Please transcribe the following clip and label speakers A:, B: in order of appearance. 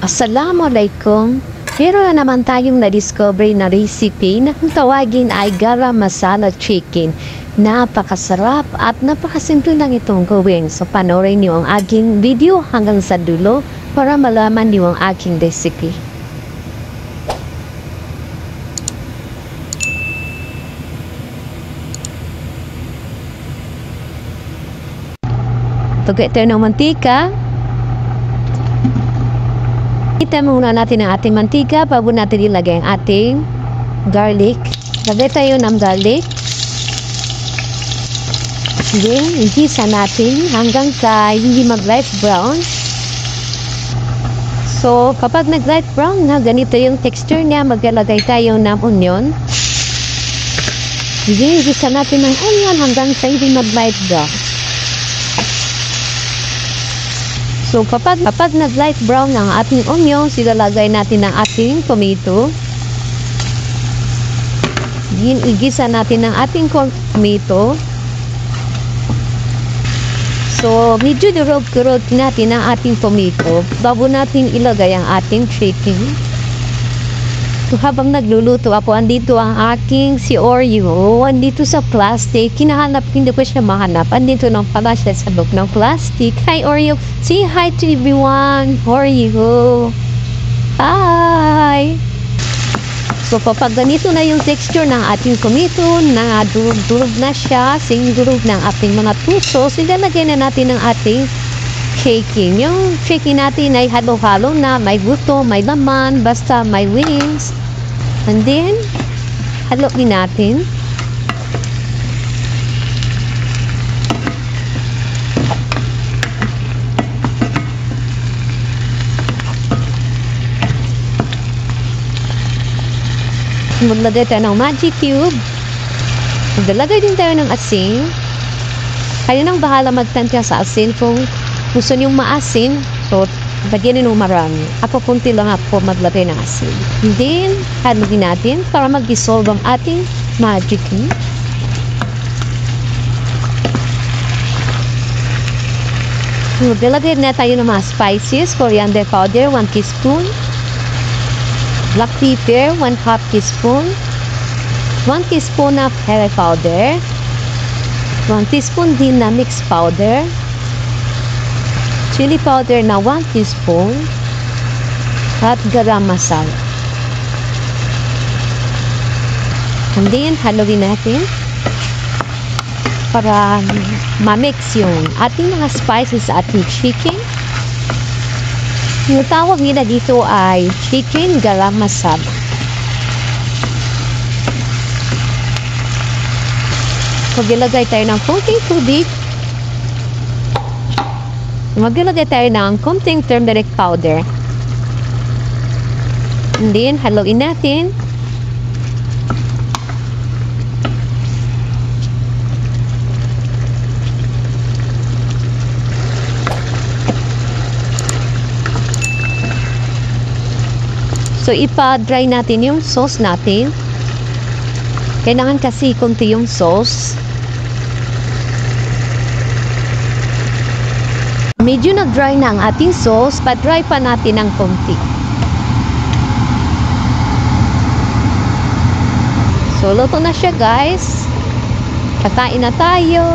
A: Assalamualaikum. Meron na naman tayong na-discover na recipe na kung tawagin ay garam masala chicken. Napakasarap at napakasimple lang itong gawin. So panoorin niyo ang aking video hanggang sa dulo para malaman niyo ang aking recipe. Tugay tayo ng mantika. Kita muna natin ang ating mantika bago natin ilagay ang ating garlic. Lagay tayo ng garlic. Then, igisa natin hanggang sa hindi mag-light brown. So, kapag nag-light brown na ganito yung texture niya, maglalagay tayo ng onion. Then, igisa natin ng onion hanggang sa hindi mag-light brown. So, kapag nag-light brown ang ating onions, ilalagay natin ang ating tomato. Igisa natin ang ating tomato. So, medyo durog-durog natin ang ating tomato bago natin ilagay ang ating chicken. So, habang nagluluto ako, andito ang aking si Oreo. Andito sa plastic. Kinahanap, hindi ko siya mahanap. Andito lang pala siya sa loob ng plastic. Hi, Oreo. Say hi to everyone. Oreo. Hi. So, kapag ganito na yung texture ng ating tomato, na durug-durug na siya, sing-durug ng ating mga tuso, ilalagay na natin ang ating chicken. Yung chicken natin ay halo-halo na, may guto, may laman, basta may wings. And then, haluin natin. Maglagay tayo ng magic cube. Maglalagay din tayo ng asin. Kayo nang bahala magtansya sa asin kung gusto niyong maasin. So, lagyan nyo marami. Ako kunti lang ako maglagay ng asin. And then, haluin natin para mag-dissolve ang ating magic cube. Maglalagay na tayo ng mga spices. Coriander powder, 1 teaspoon. Black pepper, 1/2 teaspoon. 1 teaspoon of curry powder. 1 teaspoon din na mixed powder. Chili powder na 1 teaspoon. At garam masala. And then, haluin natin para ma-mix yung ating mga spices sa ating chicken. Yung tawag nila dito ay chicken garam masala. Maglagay tayo ng konting tubig. Maglagay tayo ng konting turmeric powder. And then, haluin natin. So, ipa-dry natin yung sauce natin. Kailangan kasi konti yung sauce. Medyo nag-dry na ang ating sauce, pa-dry pa natin ng konti. So, luto na siya, guys. Kakain na tayo.